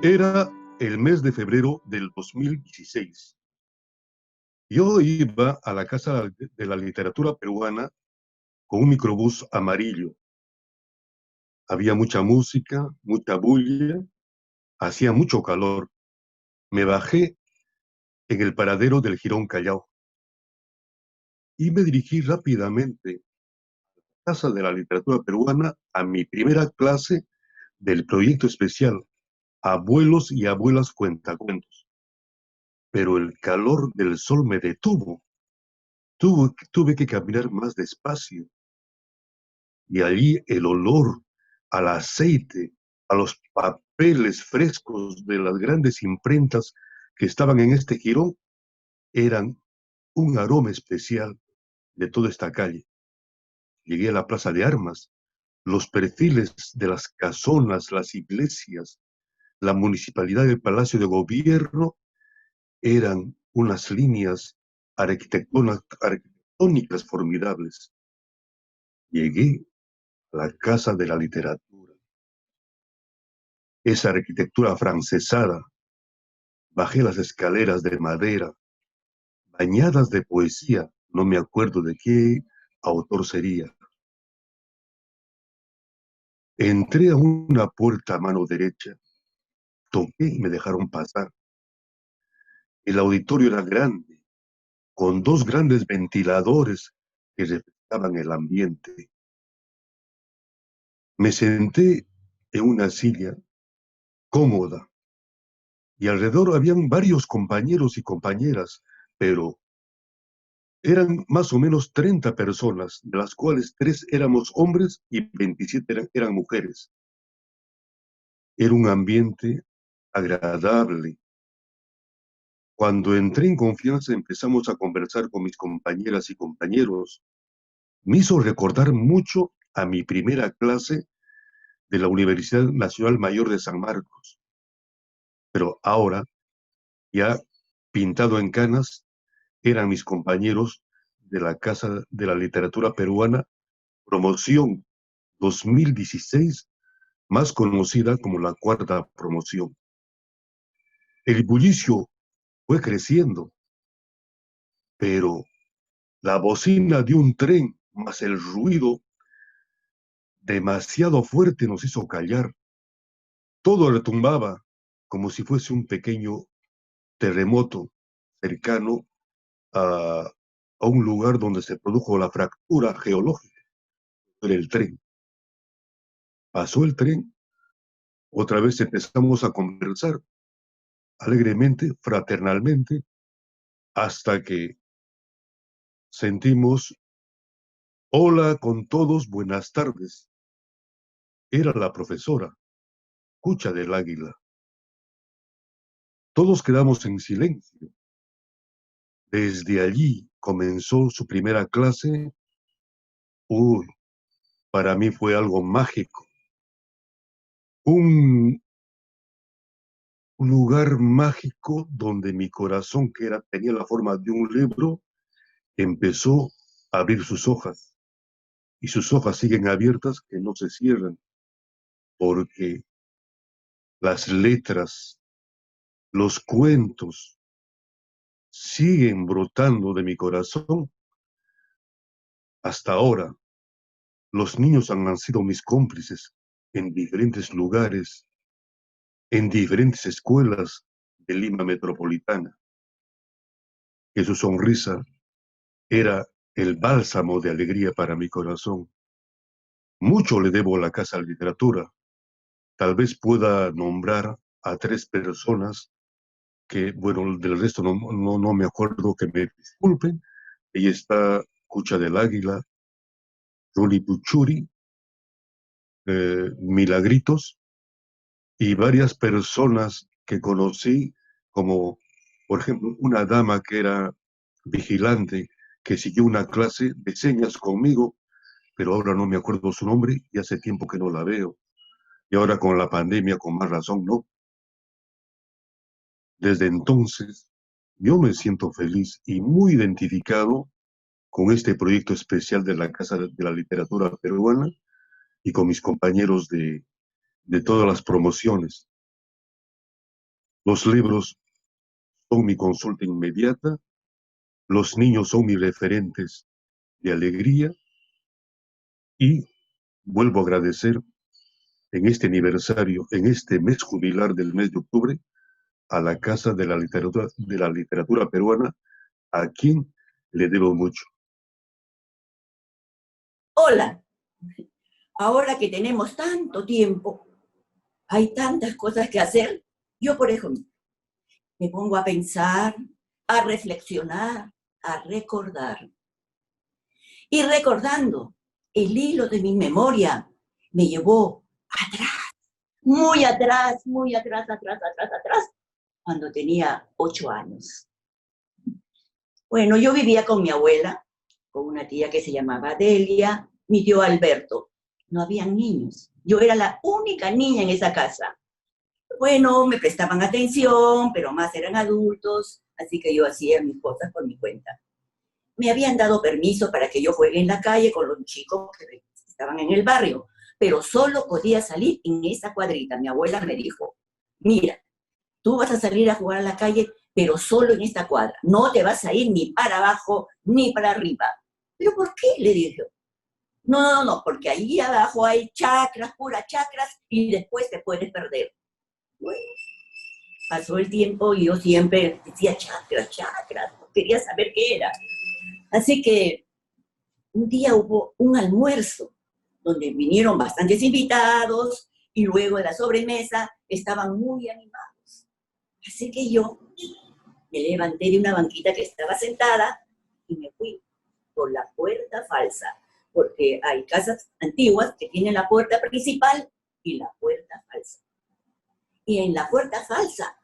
Era el mes de febrero del 2016. Yo iba a la Casa de la Literatura Peruana con un microbús amarillo. Había mucha música, mucha bulla, hacía mucho calor. Me bajé en el paradero del Jirón Callao y me dirigí rápidamente a la Casa de la Literatura Peruana a mi primera clase del proyecto especial Abuelos y Abuelas Cuentacuentos. Pero el calor del sol me detuvo. Tuve que caminar más despacio y allí el olor al aceite, a los papeles frescos de las grandes imprentas que estaban en este jirón, eran un aroma especial de toda esta calle. Llegué a la Plaza de Armas, los perfiles de las casonas, las iglesias, la municipalidad del Palacio de Gobierno eran unas líneas arquitectónicas formidables. Llegué a la Casa de la Literatura. Esa arquitectura afrancesada, bajé las escaleras de madera, bañadas de poesía, no me acuerdo de qué autor sería. Entré a una puerta a mano derecha, toqué y me dejaron pasar. El auditorio era grande, con dos grandes ventiladores que refrescaban el ambiente. Me senté en una silla cómoda y alrededor habían varios compañeros y compañeras, pero eran más o menos 30 personas, de las cuales 3 éramos hombres y 27 eran mujeres. Era un ambiente agradable. Cuando entré en confianza empezamos a conversar con mis compañeras y compañeros. Me hizo recordar mucho a mi primera clase de la Universidad Nacional Mayor de San Marcos. Pero ahora, ya pintado en canas, eran mis compañeros de la Casa de la Literatura Peruana, promoción 2016, más conocida como la cuarta promoción. El bullicio fue creciendo, pero la bocina de un tren más el ruido demasiado fuerte nos hizo callar. Todo retumbaba como si fuese un pequeño terremoto cercano a un lugar donde se produjo la fractura geológica en el tren. Pasó el tren, otra vez empezamos a conversar alegremente, fraternalmente, hasta que sentimos: hola con todos, buenas tardes. Era la profesora, Cucha del Águila. Todos quedamos en silencio. Desde allí comenzó su primera clase. Uy, para mí fue algo mágico. Un lugar mágico donde mi corazón, tenía la forma de un libro, empezó a abrir sus hojas. Y sus hojas siguen abiertas, que no se cierran, porque las letras, los cuentos siguen brotando de mi corazón hasta ahora. Los niños han sido mis cómplices en diferentes lugares, en diferentes escuelas de Lima metropolitana, que su sonrisa era el bálsamo de alegría para mi corazón. Mucho le debo a la Casa de Literatura. Tal vez pueda nombrar a 3 personas que, bueno, del resto no me acuerdo, que me disculpen. Ahí está Cucha del Águila, Ruli Puchuri, Milagritos, y varias personas que conocí, como por ejemplo una dama que era vigilante, que siguió una clase de señas conmigo, pero ahora no me acuerdo su nombre y hace tiempo que no la veo. Y ahora con la pandemia, con más razón, no. Desde entonces, yo me siento feliz y muy identificado con este proyecto especial de la Casa de la Literatura Peruana y con mis compañeros de todas las promociones. Los libros son mi consulta inmediata, los niños son mis referentes de alegría y vuelvo a agradecer en este aniversario, en este mes jubilar del mes de octubre, a la Casa de la Literatura Peruana, a quien le debo mucho. Hola, ahora que tenemos tanto tiempo, hay tantas cosas que hacer. Yo, por ejemplo, me pongo a pensar, a reflexionar, a recordar. Y recordando, el hilo de mi memoria me llevó atrás, muy atrás, cuando tenía 8 años. Bueno, yo vivía con mi abuela, con una tía que se llamaba Delia, mi tío Alberto. No habían niños. Yo era la única niña en esa casa. Bueno, me prestaban atención, pero más eran adultos, así que yo hacía mis cosas por mi cuenta. Me habían dado permiso para que yo juegue en la calle con los chicos que estaban en el barrio, pero solo podía salir en esa cuadrita. Mi abuela me dijo, mira, tú vas a salir a jugar a la calle, pero solo en esta cuadra. No te vas a ir ni para abajo ni para arriba. ¿Pero por qué? Le dije. No, porque ahí abajo hay chacras, puras chacras, y después te puedes perder. Bueno, pasó el tiempo y yo siempre decía chacras, no quería saber qué era. Así que un día hubo un almuerzo donde vinieron bastantes invitados y luego de la sobremesa estaban muy animados. Así que yo me levanté de una banquita que estaba sentada y me fui por la puerta falsa, porque hay casas antiguas que tienen la puerta principal y la puerta falsa. Y en la puerta falsa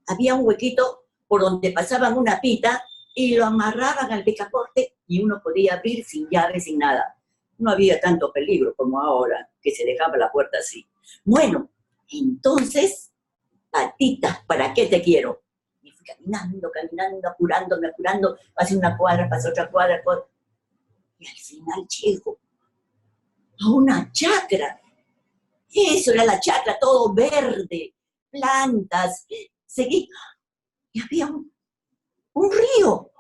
había un huequito por donde pasaban una pita y lo amarraban al picaporte y uno podía abrir sin llave, sin nada. No había tanto peligro como ahora, que se dejaba la puerta así. Bueno, entonces, patita, ¿para qué te quiero? Y fui caminando, apurando, pasé una cuadra, pasé otra cuadra, y al final llego a una chacra. Eso era la chacra, todo verde, plantas. Seguí, y había un río,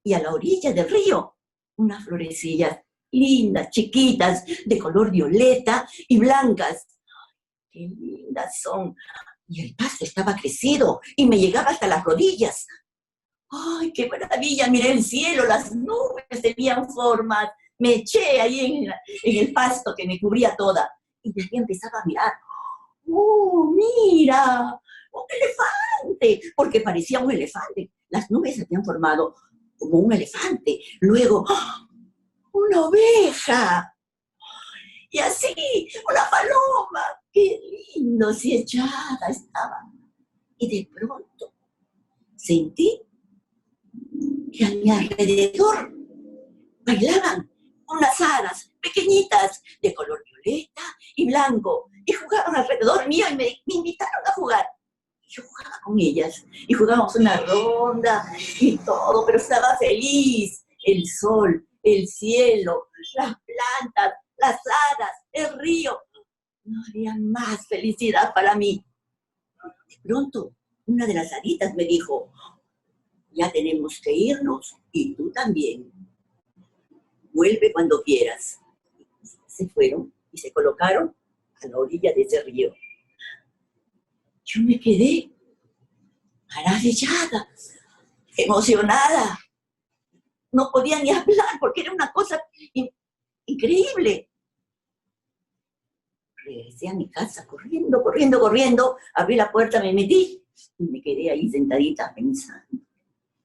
y a la orilla del río, unas florecillas lindas, chiquitas, de color violeta y blancas. ¡Qué lindas son! Y el pasto estaba crecido y me llegaba hasta las rodillas. ¡Ay, qué maravilla! Miré el cielo, las nubes tenían formas. Me eché ahí en el pasto que me cubría toda. Y de ahí empezaba a mirar. ¡Oh, mira! ¡Un elefante! Porque parecía un elefante. Las nubes se habían formado como un elefante. Luego, ¡oh!, una oveja. Y así, una paloma. ¡Qué lindo! Si echada estaba. Y de pronto sentí que a mi alrededor bailaban unas hadas pequeñitas de color violeta y blanco y jugaban alrededor mío y me invitaron a jugar. Yo jugaba con ellas y jugábamos una ronda y todo, pero estaba feliz. El sol, el cielo, las plantas, las hadas, el río. No había más felicidad para mí. De pronto, una de las haditas me dijo, ya tenemos que irnos y tú también. Vuelve cuando quieras. Se fueron y se colocaron a la orilla de ese río. Yo me quedé maravillada, emocionada. No podía ni hablar porque era una cosa increíble. Regresé a mi casa corriendo. Abrí la puerta, me metí y me quedé ahí sentadita pensando.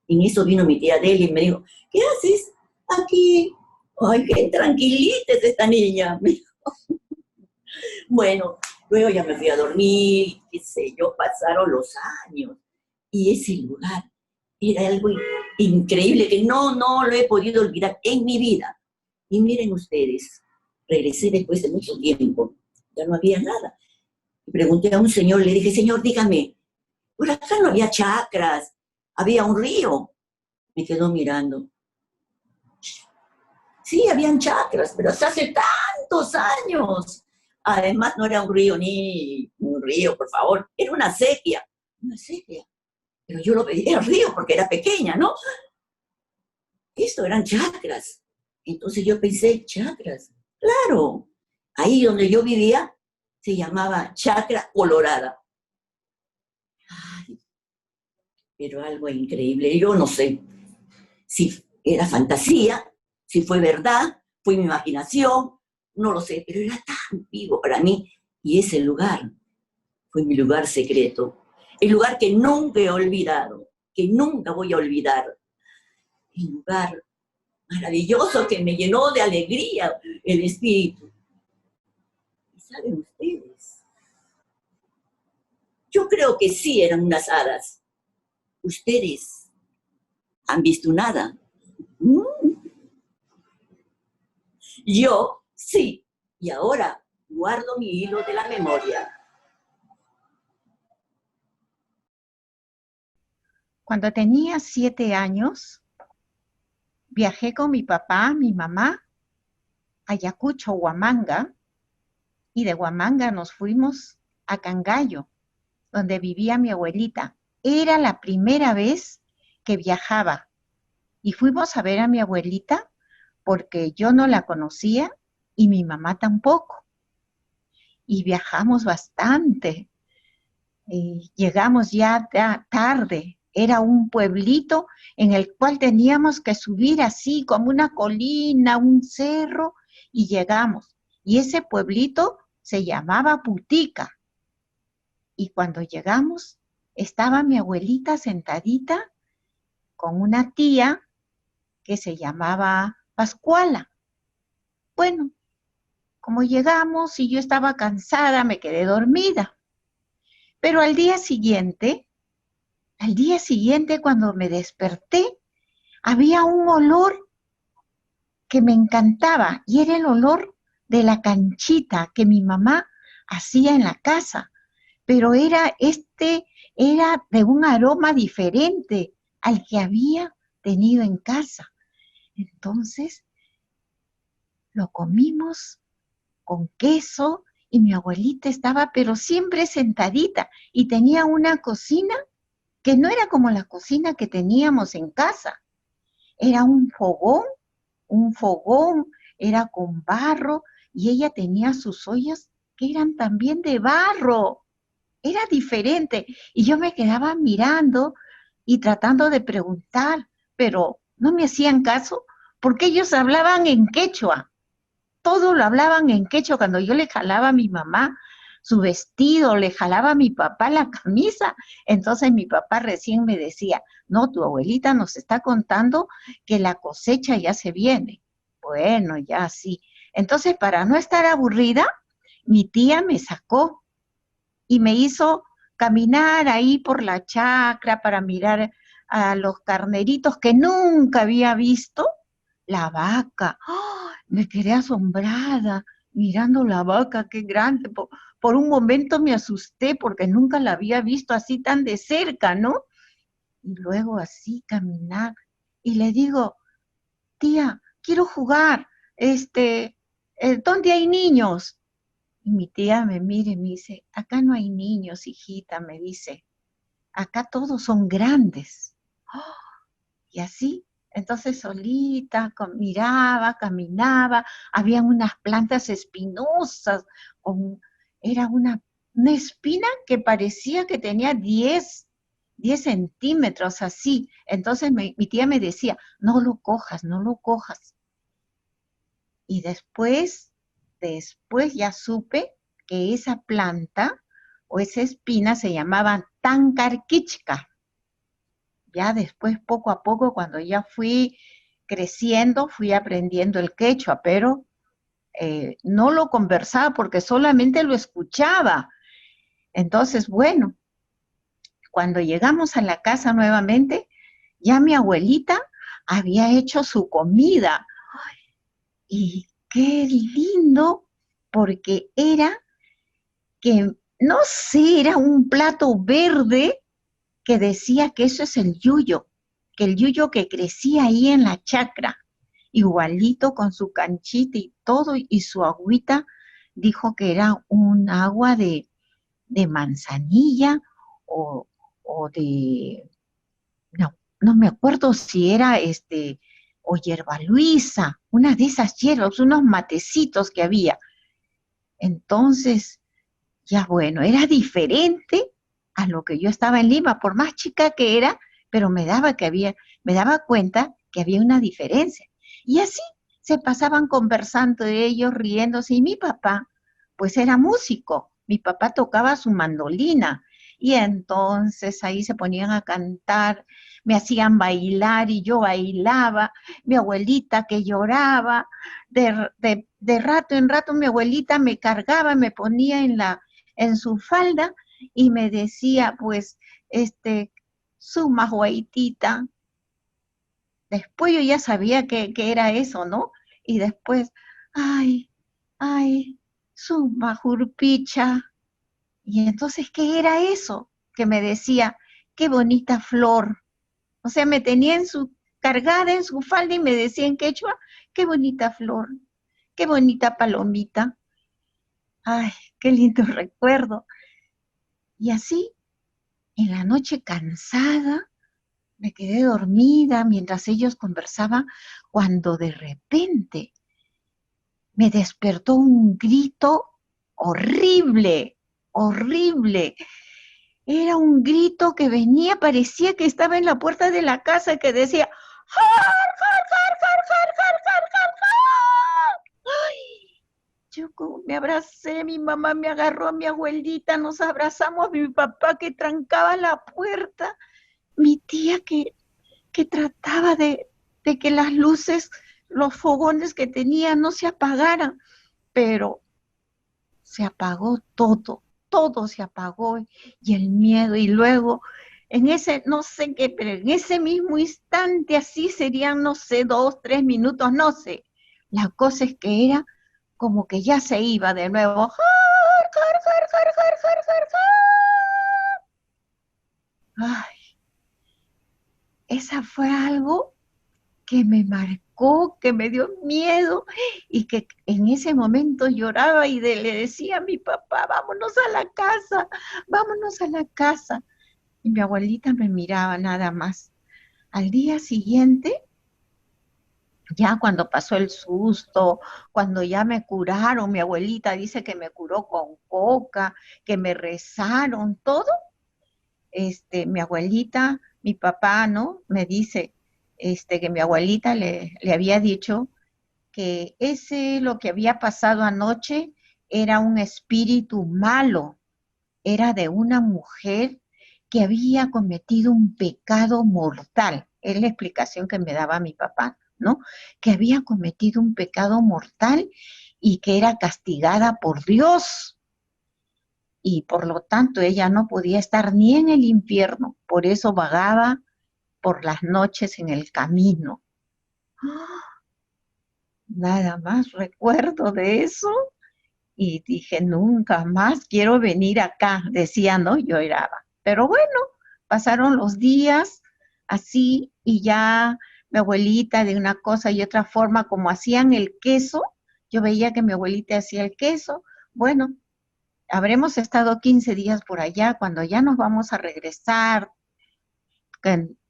En eso vino mi tía Delia y me dijo, ¿qué haces aquí? Ay, qué tranquilita es esta niña. Bueno, luego ya me fui a dormir, qué sé yo, pasaron los años. Y ese lugar era algo increíble que no lo he podido olvidar en mi vida. Y miren ustedes, regresé después de mucho tiempo, ya no había nada. Y pregunté a un señor, le dije, señor, dígame, por acá no había chacras, había un río. Me quedó mirando. Sí, habían chacras, pero hasta hace tantos años. Además, no era un río ni un río, por favor. Era una sepia. Una sepia. Pero yo lo veía el río porque era pequeña, ¿no? Esto eran chacras. Entonces yo pensé, chacras. Claro. Ahí donde yo vivía se llamaba Chacra Colorada. Ay, pero algo increíble. Yo no sé si era fantasía, si fue verdad, fue mi imaginación, no lo sé, pero era tan vivo para mí. Y ese lugar fue mi lugar secreto. El lugar que nunca he olvidado, que nunca voy a olvidar. El lugar maravilloso que me llenó de alegría el espíritu. ¿Y saben ustedes? Yo creo que sí eran unas hadas. ¿Ustedes han visto un hada? Yo sí. Y ahora guardo mi hilo de la memoria. Cuando tenía 7 años, viajé con mi papá, mi mamá, a Ayacucho, Huamanga, y de Huamanga nos fuimos a Cangallo, donde vivía mi abuelita. Era la primera vez que viajaba y fuimos a ver a mi abuelita porque yo no la conocía y mi mamá tampoco. Y viajamos bastante. Y llegamos ya tarde. Era un pueblito en el cual teníamos que subir así como una colina, un cerro, y llegamos. Y ese pueblito se llamaba Putica. Y cuando llegamos, estaba mi abuelita sentadita con una tía que se llamaba Pascuala. Bueno, como llegamos y yo estaba cansada, me quedé dormida. Pero al día siguiente cuando me desperté, había un olor que me encantaba y era el olor de la canchita que mi mamá hacía en la casa. Pero era de un aroma diferente al que había tenido en casa. Entonces lo comimos con queso y mi abuelita estaba pero siempre sentadita y tenía una cocina que no era como la cocina que teníamos en casa. Era un fogón, era con barro y ella tenía sus ollas que eran también de barro. Era diferente. Y yo me quedaba mirando y tratando de preguntar, pero no me hacían caso porque ellos hablaban en quechua. Todo lo hablaban en quechua. Cuando yo le jalaba a mi mamá su vestido, le jalaba a mi papá la camisa, entonces mi papá recién me decía, no, tu abuelita nos está contando que la cosecha ya se viene. Bueno, ya sí. Entonces, para no estar aburrida, mi tía me sacó y me hizo caminar ahí por la chacra para mirar a los carneritos que nunca había visto. La vaca, ¡oh! Me quedé asombrada mirando la vaca, qué grande. Por un momento me asusté porque nunca la había visto así tan de cerca, ¿no? Y luego así caminar. Y le digo, tía, quiero jugar, ¿dónde hay niños? Y mi tía me mira y me dice, acá no hay niños, hijita, me dice, acá todos son grandes. ¡Oh! Y así, entonces solita, miraba, caminaba, había unas plantas espinosas, era una espina que parecía que tenía 10 centímetros así. Entonces mi tía me decía, no lo cojas, no lo cojas. Y después ya supe que esa planta o esa espina se llamaba tancarquichca. Ya después, poco a poco, cuando ya fui creciendo, fui aprendiendo el quechua, pero no lo conversaba porque solamente lo escuchaba. Entonces, bueno, cuando llegamos a la casa nuevamente, ya mi abuelita había hecho su comida. Y qué lindo, porque era que, no sé, era un plato verde que decía que eso es el yuyo, que el yuyo que crecía ahí en la chacra, igualito con su canchita y todo, y su agüita, dijo que era un agua de de manzanilla o, o de, no me acuerdo si era o hierba Luisa, una de esas hierbas, unos matecitos que había. Entonces, ya bueno, era diferente a lo que yo estaba en Lima, por más chica que era, pero me daba cuenta que había una diferencia. Y así se pasaban conversando ellos, riéndose, y mi papá, pues era músico, mi papá tocaba su mandolina, y entonces ahí se ponían a cantar, me hacían bailar y yo bailaba, mi abuelita que lloraba, de rato en rato mi abuelita me cargaba, me ponía en su falda y me decía, pues, su majuaitita. Después yo ya sabía que era eso, ¿no? Y después, ay, ay, su majurpicha. Y entonces, ¿qué era eso? Que me decía, qué bonita flor. O sea, me tenía cargada en su falda y me decía en quechua, qué bonita flor, qué bonita palomita. Ay, qué lindo recuerdo. Y así, en la noche cansada, me quedé dormida mientras ellos conversaban, cuando de repente me despertó un grito horrible, horrible. Era un grito que venía, parecía que estaba en la puerta de la casa, que decía, ¡Jar, jar, jar, jar, jar, jar, jar, jar, jar! ¡Ay! Yo como me abracé, mi mamá me agarró, mi abuelita, nos abrazamos, mi papá que trancaba la puerta, mi tía que trataba de que las luces, los fogones que tenía no se apagaran, pero se apagó todo, todo se apagó y el miedo y luego en ese, no sé qué, pero en ese mismo instante así serían, no sé, 2, 3 minutos, no sé. La cosa es que era como que ya se iba de nuevo. ¡Jar, jar, jar, jar, jar, jar, jar, jar! Ay, esa fue algo que me marcó, que me dio miedo y que en ese momento lloraba y le decía a mi papá, vámonos a la casa, vámonos a la casa. Y mi abuelita me miraba nada más. Al día siguiente, ya cuando pasó el susto, cuando ya me curaron, mi abuelita dice que me curó con coca, que me rezaron, todo, mi abuelita, mi papá, ¿no? Me dice, que mi abuelita le había dicho que ese lo que había pasado anoche era un espíritu malo, era de una mujer que había cometido un pecado mortal. Es la explicación que me daba mi papá, ¿no? Que había cometido un pecado mortal y que era castigada por Dios. Y por lo tanto ella no podía estar ni en el infierno, por eso vagaba por las noches en el camino. Nada más recuerdo de eso y dije, nunca más quiero venir acá, decía, ¿no? Yo lloraba. Pero bueno, pasaron los días así y ya mi abuelita de una cosa y otra forma, como hacían el queso, yo veía que mi abuelita hacía el queso. Bueno, habremos estado 15 días por allá, cuando ya nos vamos a regresar,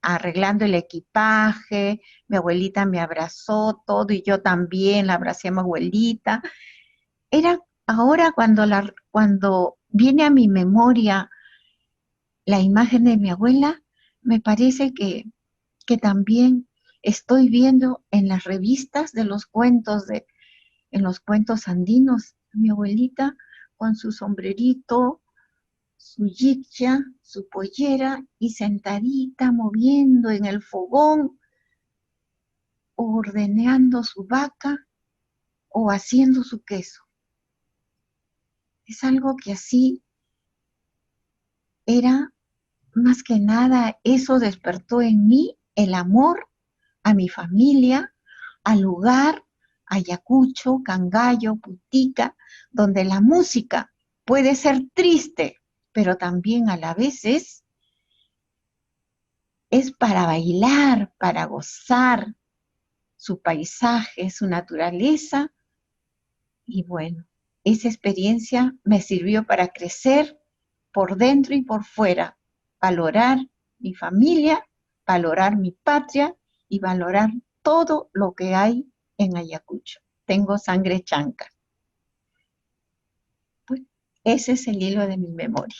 arreglando el equipaje, mi abuelita me abrazó todo y yo también la abracé a mi abuelita. Era ahora cuando viene a mi memoria la imagen de mi abuela, me parece que también estoy viendo en las revistas de los cuentos, en los cuentos andinos, mi abuelita con su sombrerito, su yicha, su pollera y sentadita moviendo en el fogón, o ordeñando su vaca o haciendo su queso. Es algo que así era, más que nada, eso despertó en mí el amor a mi familia, al lugar, Ayacucho, Cangallo, Putica, donde la música puede ser triste, pero también a la vez es para bailar, para gozar su paisaje, su naturaleza. Y bueno, esa experiencia me sirvió para crecer, por dentro y por fuera, valorar mi familia, valorar mi patria y valorar todo lo que hay en Ayacucho. Tengo sangre chanca. Pues ese es el hilo de mi memoria.